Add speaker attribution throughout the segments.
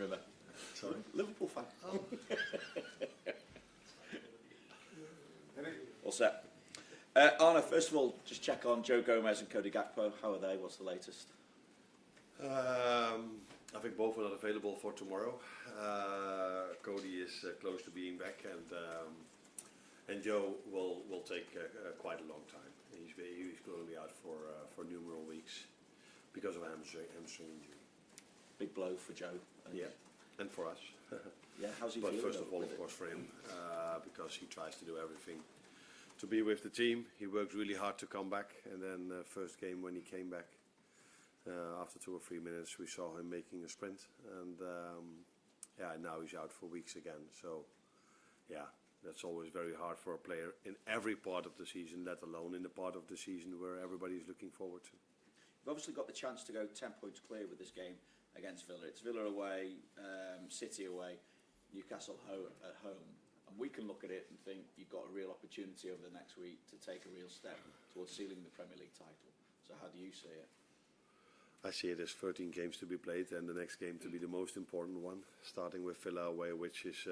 Speaker 1: Rimmer.
Speaker 2: Sorry?
Speaker 1: Liverpool fan.
Speaker 2: Oh.
Speaker 1: All set. Arne, first of all, just check on Joe Gomez and Cody Gakpo. How are they? What's the latest?
Speaker 2: I think both are not available for tomorrow. Cody is close to being back, and Joe will take quite a long time. He's going to be out for numerous weeks because of hamstring injury.
Speaker 1: Big blow for Joe.
Speaker 2: Yeah, and for us.
Speaker 1: Yeah, how's he
Speaker 2: but
Speaker 1: feeling?
Speaker 2: But first of all, of course, for him, because he tries to do everything to be with the team. He works really hard to come back, and then first game when he came back, after 2 or 3 minutes, we saw him making a sprint, and now he's out for weeks again. So, yeah, that's always very hard for a player in every part of the season, let alone in the part of the season where everybody's looking forward to.
Speaker 1: You've obviously got the chance to go 10 points clear with this game against Villa. It's Villa away, City away, Newcastle at home. And we can look at it and think you've got a real opportunity over the next week to take a real step towards sealing the Premier League title. So how do you see it?
Speaker 2: I see it as 13 games to be played, and the next game to be the most important one, starting with Villa away, which is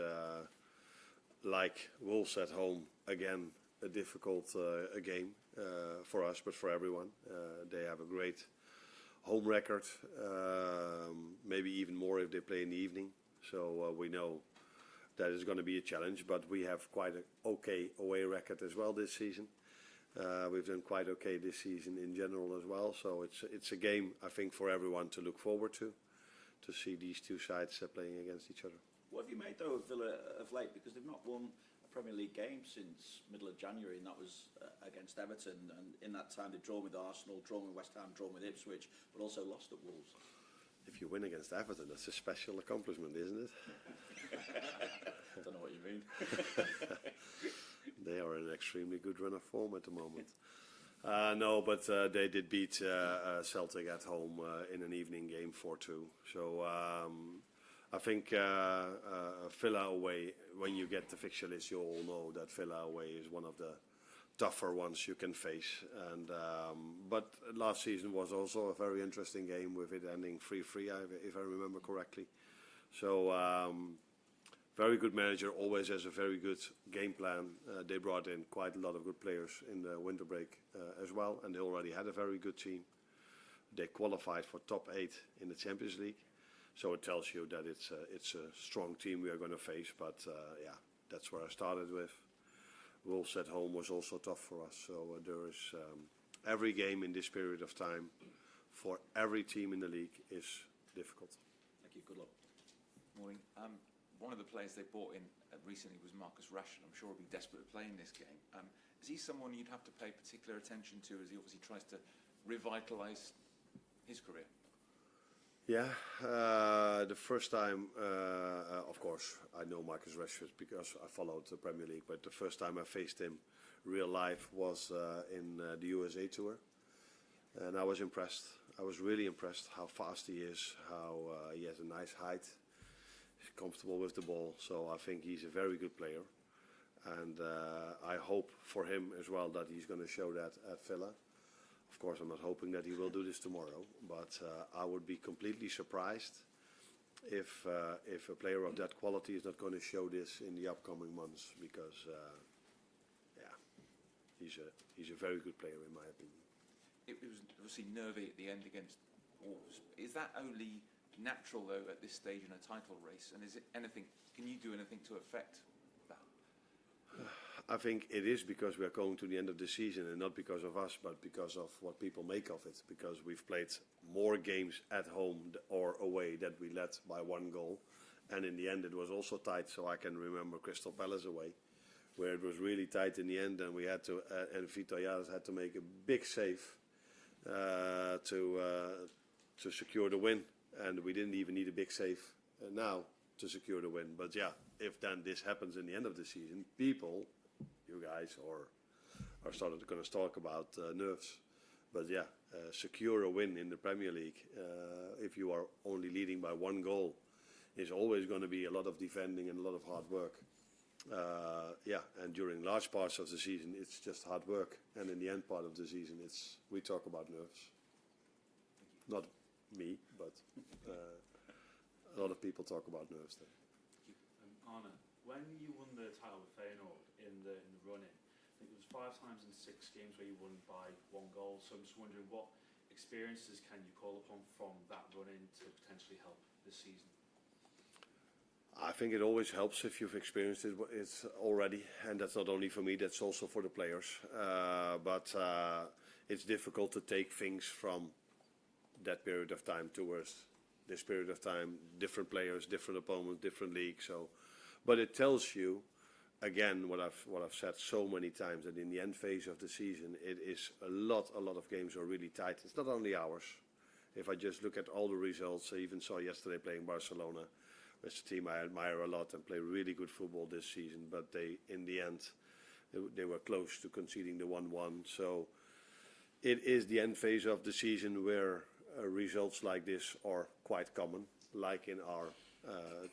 Speaker 2: like Wolves at home, again a difficult game for us, but for everyone. They have a great home record, maybe even more if they play in the evening. So we know that is going to be a challenge, but we have quite an okay away record as well this season. We've done quite okay this season in general as well, so it's a game I think for everyone to look forward to see these two sides playing against each other.
Speaker 1: What have you made though of Villa of late, because they've not won a Premier League game since middle of January, and that was against Everton, and in that time they've drawn with Arsenal, drawn with West Ham, drawn with Ipswich, but also lost at Wolves.
Speaker 2: If you win against Everton, that's a special accomplishment, isn't it?
Speaker 1: I don't know what you mean.
Speaker 2: They are in an extremely good run of form at the moment. No, but they did beat Celtic at home in an evening game 4-2. So I think Villa away, when you get the fixture list, you all know that Villa away is one of the tougher ones you can face. And but last season was also a very interesting game with it ending 3-3, if I remember correctly. So very good manager, always has a very good game plan. They brought in quite a lot of good players in the winter break as well, and they already had a very good team. They qualified for top 8 in the Champions League, so it tells you that it's a strong team we are going to face. But yeah, that's where I started with. Wolves at home was also tough for us, so there is every game in this period of time for every team in the league is difficult.
Speaker 1: Thank you. Good luck.
Speaker 3: Morning. One of the players they brought in recently was Marcus Rashford. I'm sure he'll be desperate to play in this game. Is he someone you'd have to pay particular attention to as he obviously tries to revitalise his career?
Speaker 2: Yeah, the first time, of course, I know Marcus Rashford because I followed the Premier League, but the first time I faced him real life was in the USA tour. And I was impressed. I was really impressed how fast he is, how he has a nice height. Comfortable with the ball, so I think he's a very good player, and I hope for him as well that he's going to show that at Villa. Of course, I'm not hoping that he will do this tomorrow, but I would be completely surprised if a player of that quality is not going to show this in the upcoming months, because yeah, he's a very good player in my opinion.
Speaker 3: It was obviously nervy at the end against Wolves. Is that only natural though at this stage in a title race, and is it anything? Can you do anything to affect that?
Speaker 2: I think it is because we are going to the end of the season, and not because of us, but because of what people make of it. Because we've played more games at home or away that we led by 1 goal, and in the end it was also tight. So I can remember Crystal Palace away, where it was really tight in the end, and we had to and Vitor Jara had to make a big save to secure the win. And we didn't even need a big save now to secure the win. But yeah, if then this happens in the end of the season, people, you guys, are going to talk about nerves. But yeah, secure a win in the Premier League, if you are only leading by 1 goal, is always going to be a lot of defending and a lot of hard work. Yeah, and during large parts of the season, it's just hard work. And in the end part of the season, we talk about nerves. Not me, but a lot of people talk about nerves there.
Speaker 4: Arne, when you won the title with Feyenoord in the run-in, I think it was 5 times in 6 games where you won by 1 goal. So I'm just wondering, what experiences can you call upon from that run-in to potentially help this season?
Speaker 2: I think it always helps if you've experienced it already, and that's not only for me, that's also for the players. But it's difficult to take things from that period of time towards this period of time, different players, different opponents, different leagues. So, but it tells you, again, what I've said so many times, that in the end phase of the season, it is a lot of games are really tight. It's not only ours. If I just look at all the results, I even saw yesterday playing Barcelona. It's a team I admire a lot and play really good football this season, but they, in the end, they were close to conceding the 1-1. So it is the end phase of the season where results like this are quite common, like in our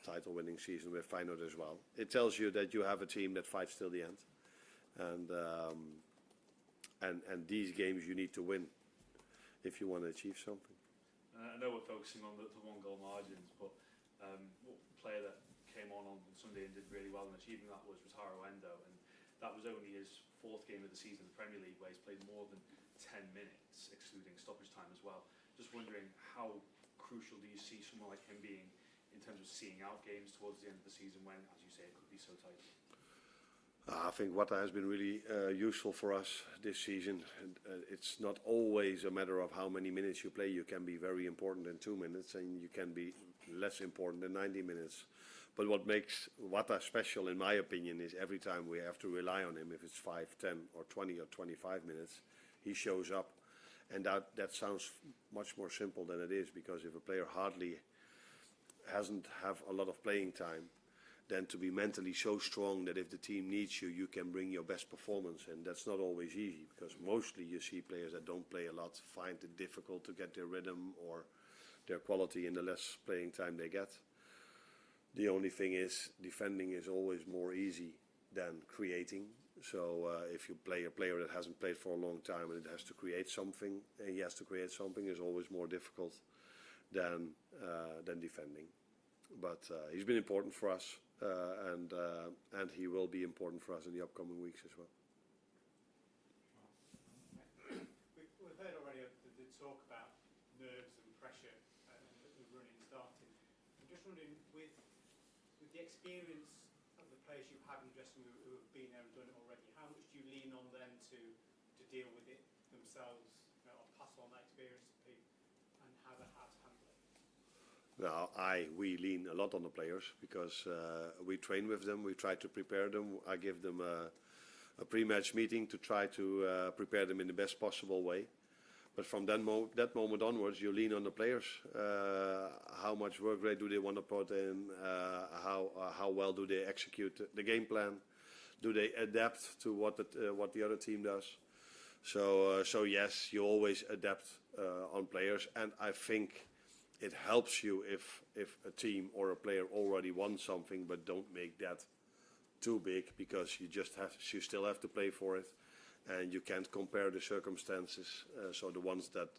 Speaker 2: title-winning season with Feyenoord as well. It tells you that you have a team that fights till the end, and these games you need to win if you want to achieve something.
Speaker 4: I know we're focusing on the 1-goal margins, but one player that came on Sunday and did really well in achieving that was Wataru Endo, and that was only his 4th game of the season in the Premier League, where he's played more than 10 minutes, excluding stoppage time as well. Just wondering, how crucial do you see someone like him being in terms of seeing out games towards the end of the season when, as you say, it could be so tight?
Speaker 2: I think Wata has been really useful for us this season. It's not always a matter of how many minutes you play. You can be very important in 2 minutes, and you can be less important in 90 minutes. But what makes Wata special, in my opinion, is every time we have to rely on him, if it's 5, 10, or 20 or 25 minutes, he shows up. And that sounds much more simple than it is, because if a player hardly hasn't have a lot of playing time, then to be mentally so strong that if the team needs you, you can bring your best performance. And that's not always easy, because mostly you see players that don't play a lot find it difficult to get their rhythm or their quality in the less playing time they get. The only thing is, defending is always more easy than creating. So if you play a player that hasn't played for a long time and it has to create something, and he has to create something, is always more difficult than defending. But he's been important for us, and he will be important for us in the upcoming weeks as well.
Speaker 5: We've heard already the talk about nerves and pressure and the running starting. I'm just wondering, with the experience of the players you have in the dressing room who have been there and done it already, how much do you lean on them to deal with it themselves, or pass on that experience to people, and how to handle it?
Speaker 2: Now, we lean a lot on the players, because we train with them, we try to prepare them. I give them a pre-match meeting to try to prepare them in the best possible way. But from that moment onwards, you lean on the players. How much work rate do they want to put in? How well do they execute the game plan? Do they adapt to what the other team does? So yes, you always adapt on players, and I think it helps you if a team or a player already won something, but don't make that too big, because you still have to play for it, and you can't compare the circumstances. So the ones that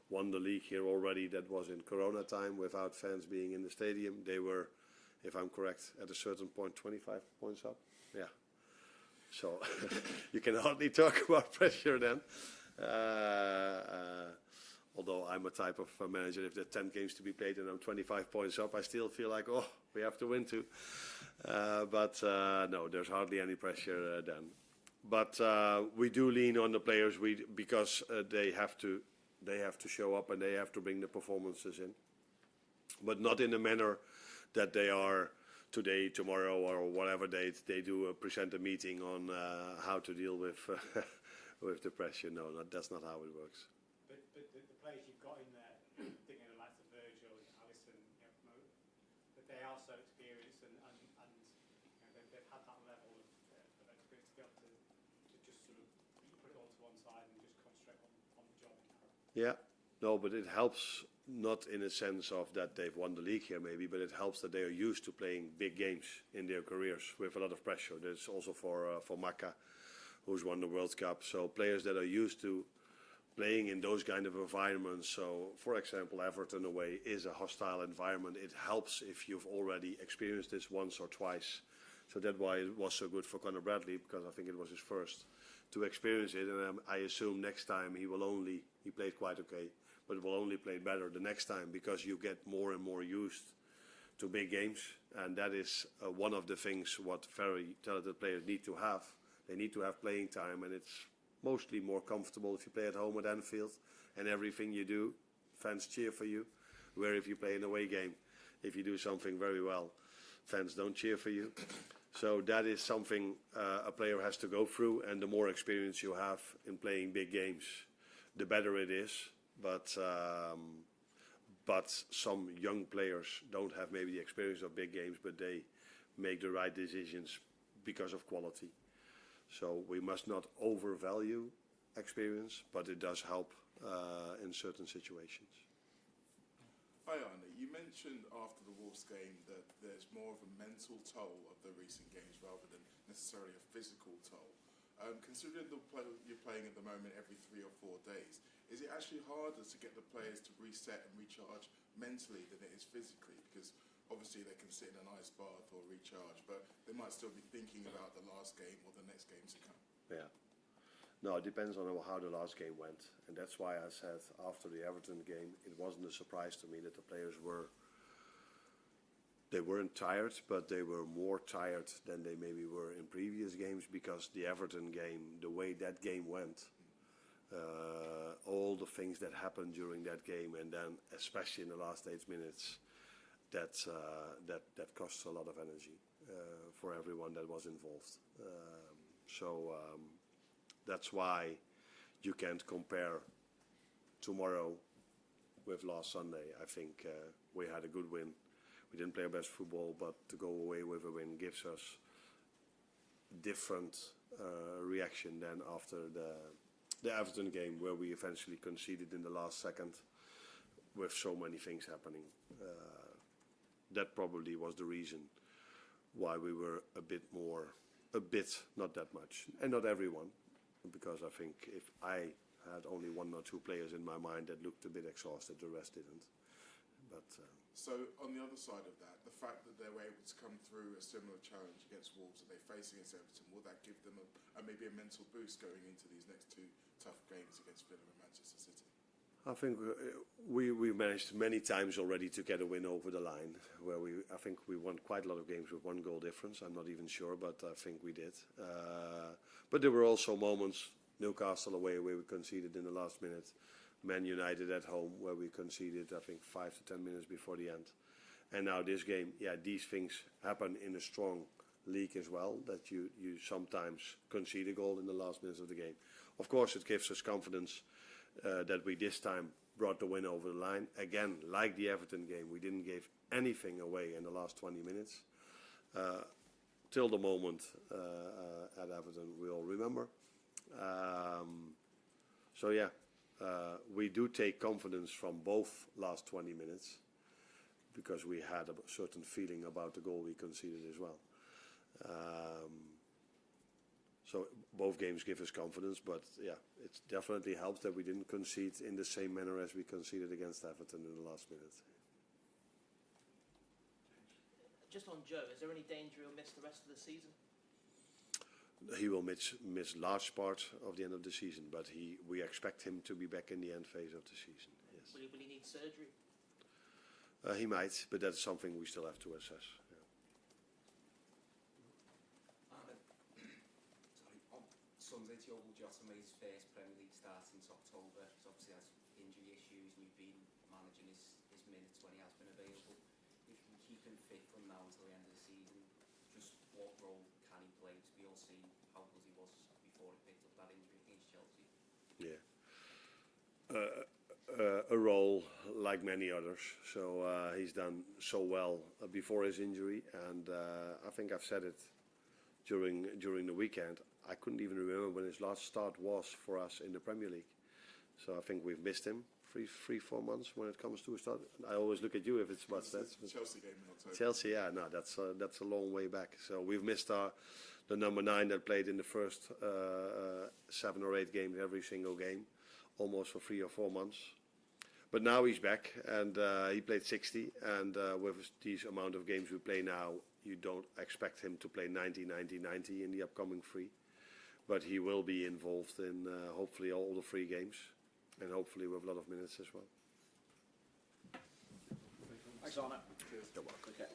Speaker 2: won the league here already, that was in Corona time without fans being in the stadium, they were, if I'm correct, at a certain point 25 points up. Yeah. So you can hardly talk about pressure then. Although I'm a type of manager, if there are 10 games to be played and I'm 25 points up, I still feel like, oh, we have to win too. But no, there's hardly any pressure then. But we do lean on the players because they have to show up and they have to bring the performances in. But not in a manner that they are today, tomorrow, or whatever date they do present a meeting on how to deal with with the pressure. No, that's not how it works.
Speaker 5: But the players you've got in there, thinking of like Virgil and Alisson, but they are so experienced and they've had that level of experience to be able to just sort of put it all to one side and just concentrate on the job.
Speaker 2: Yeah, no, but it helps, not in a sense of that they've won the league here maybe, but it helps that they are used to playing big games in their careers with a lot of pressure. That's also for Maka, who's won the World Cup. So players that are used to playing in those kind of environments. So, for example, Everton away is a hostile environment. It helps if you've already experienced this once or twice. So that's why it was so good for Conor Bradley, because I think it was his first to experience it. And I assume next time he played quite okay, but will only play better the next time, because you get more and more used to big games. And that is one of the things what very talented players need to have. They need to have playing time, and it's mostly more comfortable if you play at home at Anfield and everything you do, fans cheer for you. Where if you play an away game, if you do something very well, fans don't cheer for you. So that is something a player has to go through, and the more experience you have in playing big games, the better it is. But some young players don't have maybe the experience of big games, but they make the right decisions because of quality. So we must not overvalue experience, but it does help in certain situations.
Speaker 6: Hi Arne, you mentioned after the Wolves game that there's more of a mental toll of the recent games rather than necessarily a physical toll. Considering you're playing at the moment every 3 or 4 days, is it actually harder to get the players to reset and recharge mentally than it is physically? Because obviously they can sit in an ice bath or recharge, but they might still be thinking about the last game or the next game to come.
Speaker 2: Yeah. No, it depends on how the last game went. And that's why I said after the Everton game, it wasn't a surprise to me that the players weren't tired, but they were more tired than they maybe were in previous games, because the Everton game, the way that game went, all the things that happened during that game, and then especially in the last 8 minutes, that costs a lot of energy for everyone that was involved. That's why you can't compare tomorrow with last Sunday. I think we had a good win. We didn't play our best football, but to go away with a win gives us different reaction than after the Everton game, where we eventually conceded in the last second with so many things happening. That probably was the reason why we were not that much, and not everyone, because I think if I had only 1 or 2 players in my mind that looked a bit exhausted, the rest didn't. But
Speaker 6: so on the other side of that, the fact that they were able to come through a similar challenge against Wolves that they face against Everton, will that give them maybe a mental boost going into these next 2 tough games against Villa and Manchester City?
Speaker 2: I think we managed many times already to get a win over the line, where I think we won quite a lot of games with 1 goal difference. I'm not even sure, but I think we did. But there were also moments, Newcastle away, where we conceded in the last minute. Man United at home, where we conceded, I think, 5 to 10 minutes before the end. And now this game, these things happen in a strong league as well, that you sometimes concede a goal in the last minutes of the game. Of course, it gives us confidence that we this time brought the win over the line. Again, like the Everton game, we didn't give anything away in the last 20 minutes. Till the moment at Everton, we all remember. We do take confidence from both last 20 minutes, because we had a certain feeling about the goal we conceded as well. So both games give us confidence, but it definitely helps that we didn't concede in the same manner as we conceded against Everton in the last minute.
Speaker 7: Just on Joe, is there any danger he'll miss the rest of the season?
Speaker 2: He will miss large part of the end of the season, but we expect him to be back in the end phase of the season. Yes.
Speaker 7: Will he need surgery?
Speaker 2: He might, but that's something we still have to assess.
Speaker 8: Sunday, Joel Jota made his first Premier League start since October. He's obviously has injury issues, and you've been managing his minutes when he has been available. If you can keep him fit from now until the end of the season, just what role can he play? Because we all see how good he was before he picked up that injury against Chelsea.
Speaker 2: Yeah. A role like many others. So he's done so well before his injury, and I think I've said it during the weekend. I couldn't even remember when his last start was for us in the Premier League. So I think we've missed him 3-4 months when it comes to a start. I always look at you if it's what's that.
Speaker 6: Chelsea game in October.
Speaker 2: Chelsea, no, that's a long way back. So we've missed the the number 9 that played in the first 7 or 8 games every single game, almost for 3 or 4 months. But now he's back, and he played 60, and with these amount of games we play now, you don't expect him to play 90 in the upcoming 3. But he will be involved in hopefully all the 3 games, and hopefully with a lot of minutes as well.
Speaker 1: Thanks, Arne. You're welcome. Okay.